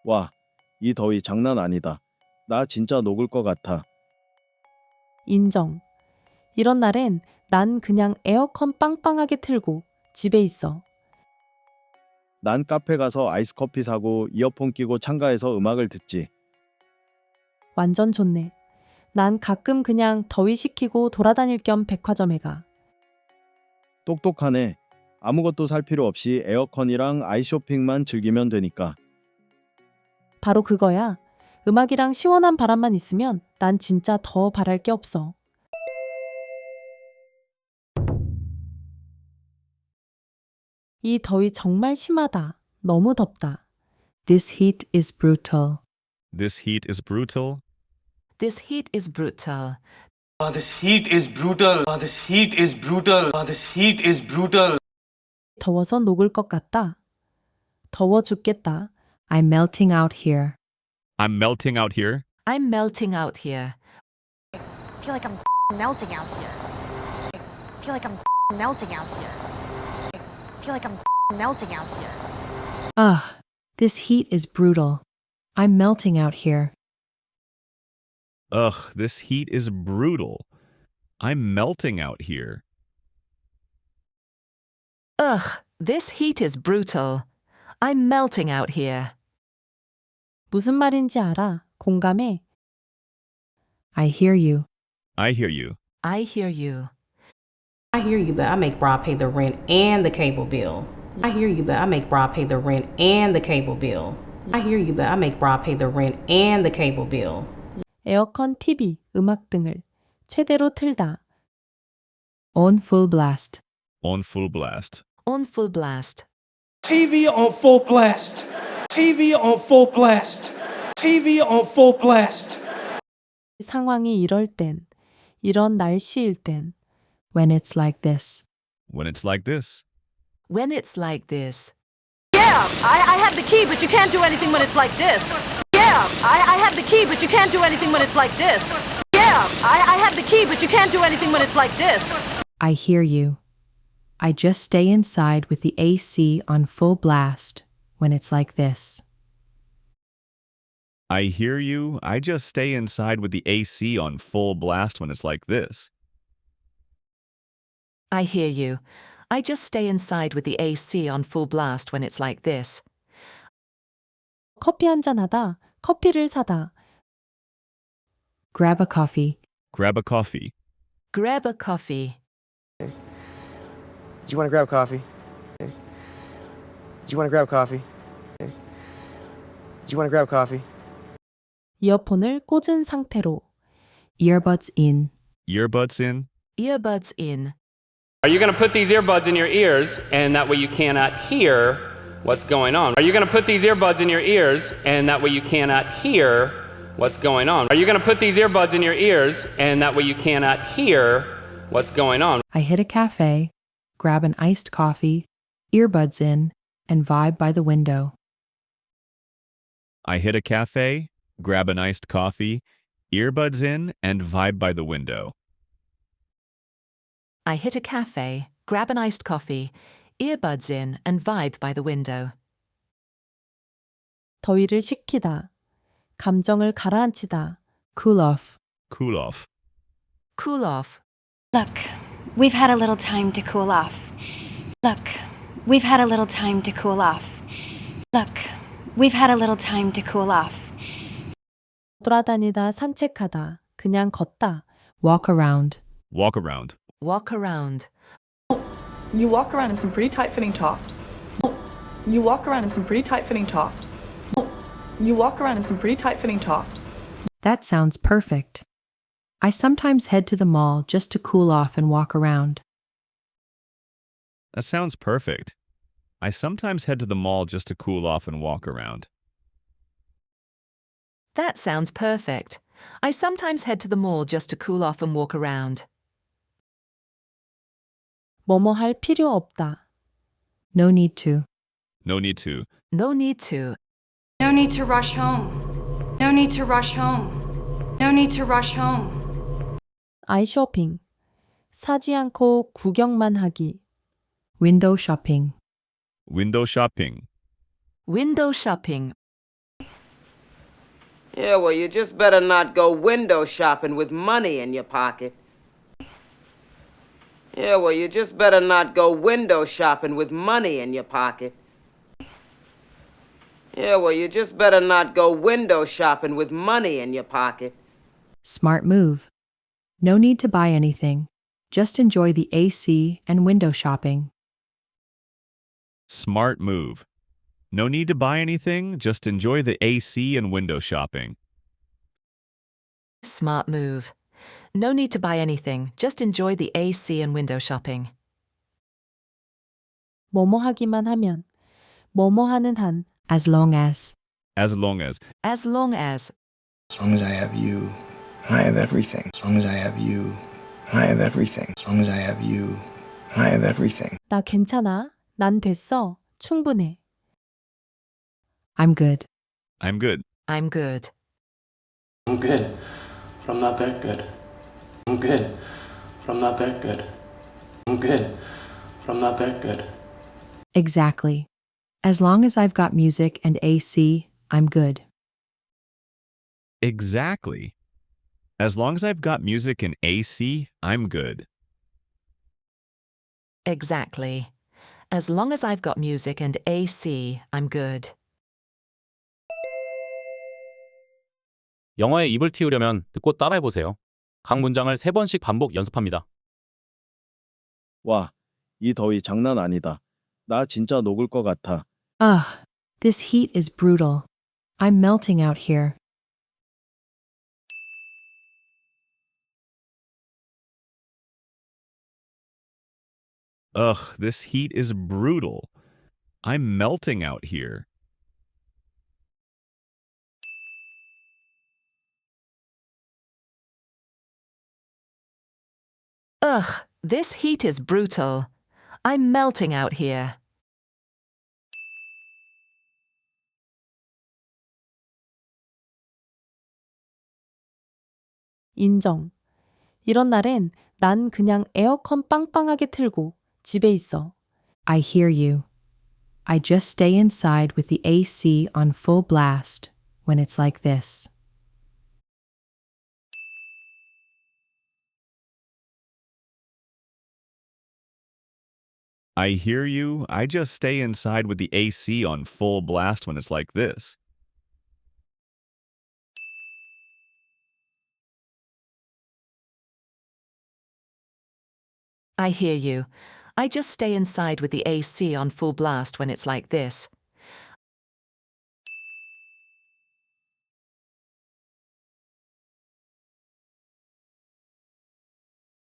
와, 이 더위 장난 아니다. 나 진짜 녹을 것 같아. 인정. 이런 날엔 난 그냥 에어컨 빵빵하게 틀고 집에 있어. 난 카페 가서 아이스커피 사고 이어폰 끼고 창가에서 음악을 듣지. 완전 좋네. 난 가끔 그냥 더위 식히고 돌아다닐 겸 백화점에 가. 똑똑하네. 아무것도 살 필요 없이 에어컨이랑 아이쇼핑만 즐기면 되니까. 바로 그거야. 음악이랑 시원한 바람만 있으면 난 진짜 더 바랄 게 없어. 이 더위 정말 심하다. 너무 덥다. This heat is brutal. This heat is brutal. This heat is brutal. This heat is brutal. This heat is brutal. This heat is brutal. 더워서 녹을 것 같다. 더워 죽겠다. I'm melting out here. I'm melting out here. I'm melting out here. I feel like I'm melting out here. I feel like I'm melting out here. I feel like I'm melting out here. Ugh, this heat is brutal. I'm melting out here. Ugh, this heat is brutal. I'm melting out here. Ugh, this heat is brutal. I'm melting out here. 무슨 말인지 알아. 공감해. I hear you. I hear you. I hear you. I hear you, but I make Rob pay the rent and the cable bill. I hear you, but I make Rob pay the rent and the cable bill. I hear you, but I make Rob pay the rent and the cable bill. 에어컨, TV, 음악 등을 최대로 틀다. On full blast. On full blast. On full blast. TV on full blast. TV on full blast. TV on full blast. 상황이 이럴 땐, 이런 날씨일 땐, When it's like this. When it's like this. When it's like this. Yeah, I have the key, but you can't do anything when it's like this. Yeah, I have the key, but you can't do anything when it's like this. Yeah, I have the key, but you can't do anything when it's like this. I hear you. I just stay inside with the AC on full blast when it's like this. I hear you. I just stay inside with the AC on full blast when it's like this. I hear you. I just stay inside with the AC on full blast when it's like this. 커피 한잔 하다, 커피를 사다. Grab a coffee. Grab a coffee. Grab a coffee. Do you want to grab coffee? Do you want to grab coffee? Do you want to grab coffee? 이어폰을 꽂은 상태로. Earbuds in. Earbuds in. Earbuds in. Are you going to put these earbuds in your ears and that way you cannot hear what's going on? Are you going to put these earbuds in your ears and that way you cannot hear what's going on? Are you going to put these earbuds in your ears and that way you cannot hear what's going on? I hit a cafe, grab an iced coffee, earbuds in, and vibe by the window. I hit a cafe, grab an iced coffee, earbuds in, and vibe by the window. I hit a cafe, grab an iced coffee, earbuds in, and vibe by the window. 더위를 식히다. 감정을 가라앉히다. Cool off. Cool off. Cool off. Look, we've had a little time to cool off. Look, we've had a little time to cool off. Look, we've had a little time to cool off. 돌아다니다, 산책하다. 그냥 걷다. Walk around. Walk around. Walk around. You walk around in some pretty tight-fitting tops. You walk around in some pretty tight-fitting tops. You walk around in some pretty tight-fitting tops. That sounds perfect. I sometimes head to the mall just to cool off and walk around. That sounds perfect. I sometimes head to the mall just to cool off and walk around. That sounds perfect. I sometimes head to the mall just to cool off and walk around. 뭐뭐 할 필요 없다. No need to. No need to. No need to. No need to rush home. No need to rush home. No need to rush home. 아이쇼핑. 사지 않고 구경만 하기. Window shopping. Window shopping. Window shopping. Yeah, well, you just better not go window shopping with money in your pocket. Yeah, well, you just better not go window shopping with money in your pocket. Yeah, well, you just better not go window shopping with money in your pocket. Smart move. No need to buy anything. Just enjoy the AC and window shopping. Smart move. No need to buy anything, just enjoy the AC and window shopping. Smart move. No need to buy anything. Just enjoy the AC and window shopping. 뭐뭐 하기만 하면, 뭐뭐 하는 한, As long as. As long as. As long as. As long as I have you, I have everything. As long as I have you, I have everything. As long as I have you, I have everything. 나 괜찮아. 난 됐어. 충분해. I'm good. I'm good. I'm good. I'm good, but I'm not that good. I'm good, but I'm not that good. I'm good, but I'm not that good. Exactly. As long as I've got music and AC, I'm good. Exactly. As long as I've got music and AC, I'm good. Exactly. As long as I've got music and AC, I'm good. 영어에 입을 틔우려면 듣고 따라해보세요. 각 문장을 3번씩 반복 연습합니다. 와, 이 더위 장난 아니다. 나 진짜 녹을 것 같아. Ugh, this heat is brutal. I'm melting out here. Ugh, this heat is brutal. I'm melting out here. Ugh, this heat is brutal. I'm melting out here. 인정. 이런 날엔 난 그냥 에어컨 빵빵하게 틀고 집에 있어. I hear you. I just stay inside with the AC on full blast when it's like this. I hear you. I just stay inside with the AC on full blast when it's like this. I hear you. I just stay inside with the AC on full blast when it's like this.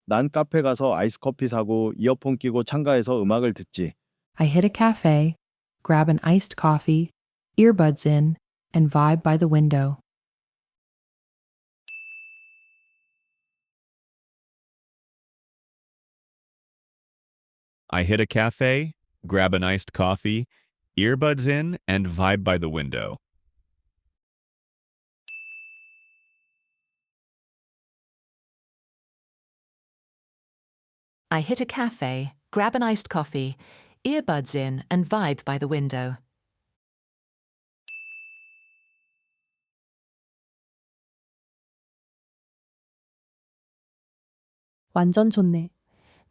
난 카페 가서 아이스커피 사고 이어폰 끼고 창가에서 음악을 듣지. I hit a cafe, grab an iced coffee, earbuds in, and vibe by the window. I hit a cafe, grab an iced coffee, earbuds in, and vibe by the window. I hit a cafe, grab an iced coffee, earbuds in, and vibe by the window. 완전 좋네.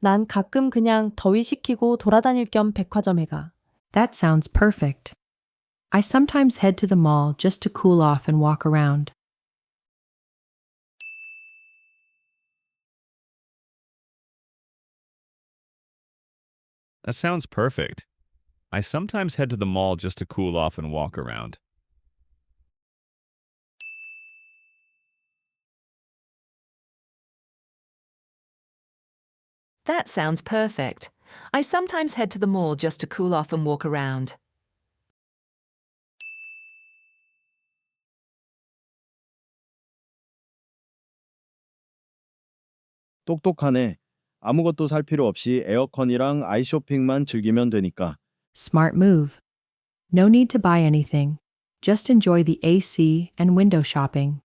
난 가끔 그냥 더위 식히고 돌아다닐 겸 백화점에 가. That sounds perfect. I sometimes head to the mall just to cool off and walk around. That sounds perfect. I sometimes head to the mall just to cool off and walk around. That sounds perfect. I sometimes head to the mall just to cool off and walk around. 똑똑하네. 아무것도 살 필요 없이 에어컨이랑 아이쇼핑만 즐기면 되니까. Smart move. No need to buy anything. Just enjoy the AC and window shopping.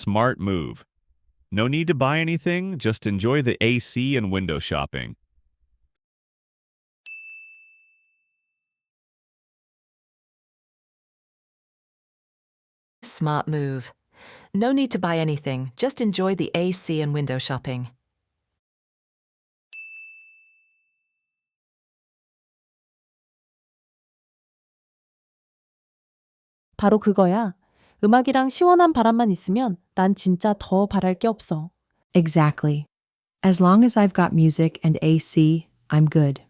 Smart move. No need to buy anything, just enjoy the AC and window shopping. smart move. No need to buy anything, just enjoy the AC and window shopping. 바로 그거야. 음악이랑 시원한 바람만 있으면 난 진짜 더 바랄 게 없어. Exactly. As long as I've got music and AC, I'm good.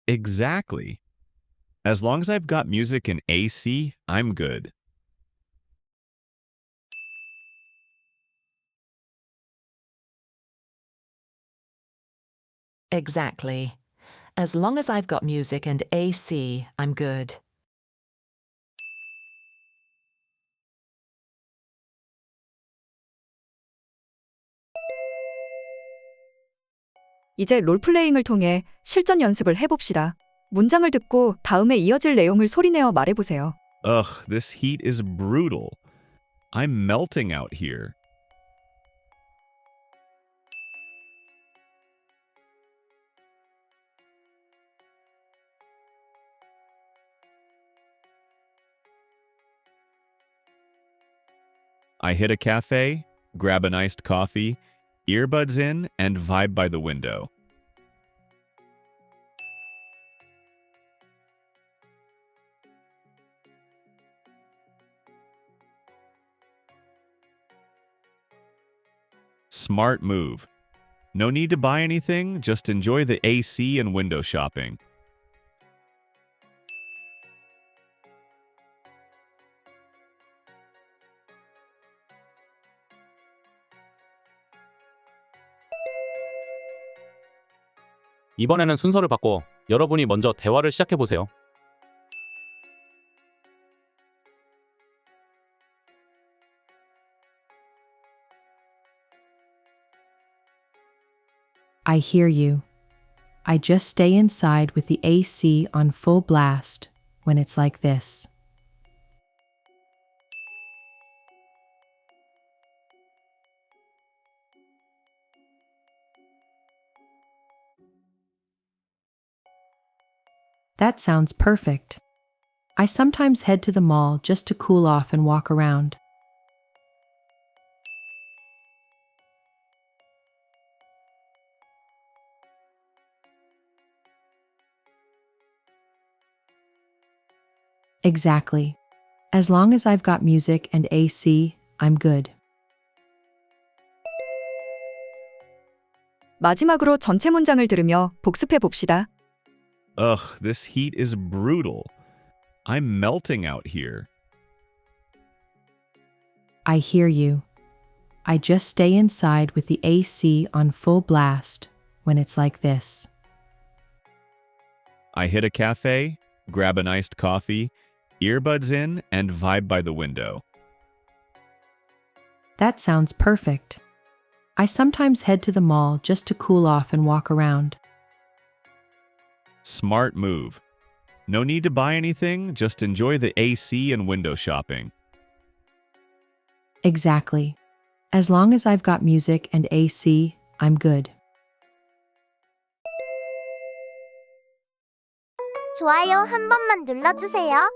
Exactly. As long as I've got music and AC, I'm good. Exactly. As long as I've got music and AC, I'm good. 이제 롤플레잉을 통해 실전 연습을 해봅시다. 문장을 듣고 다음에 이어질 내용을 소리내어 말해보세요. Ugh, this heat is brutal. I'm melting out here. I hit a cafe, grab an iced coffee, earbuds in, and vibe by the window. Smart move. No need to buy anything, just enjoy the AC and window shopping. 이번에는 순서를 바꿔 여러분이 먼저 대화를 시작해 보세요. I hear you. I just stay inside with the AC on full blast when it's like this. That sounds perfect. I sometimes head to the mall just to cool off and walk around. Exactly. As long as I've got music and AC, I'm good. 마지막으로 전체 문장을 들으며 복습해 봅시다. Ugh, this heat is brutal. I'm melting out here. I hear you. I just stay inside with the AC on full blast when it's like this. I hit a cafe, grab an iced coffee, earbuds in, and vibe by the window. That sounds perfect. I sometimes head to the mall just to cool off and walk around. Smart move. No need to buy anything, just enjoy the AC and window shopping. Exactly. As long as I've got music and AC, I'm good. 좋아요 한 번만 눌러주세요.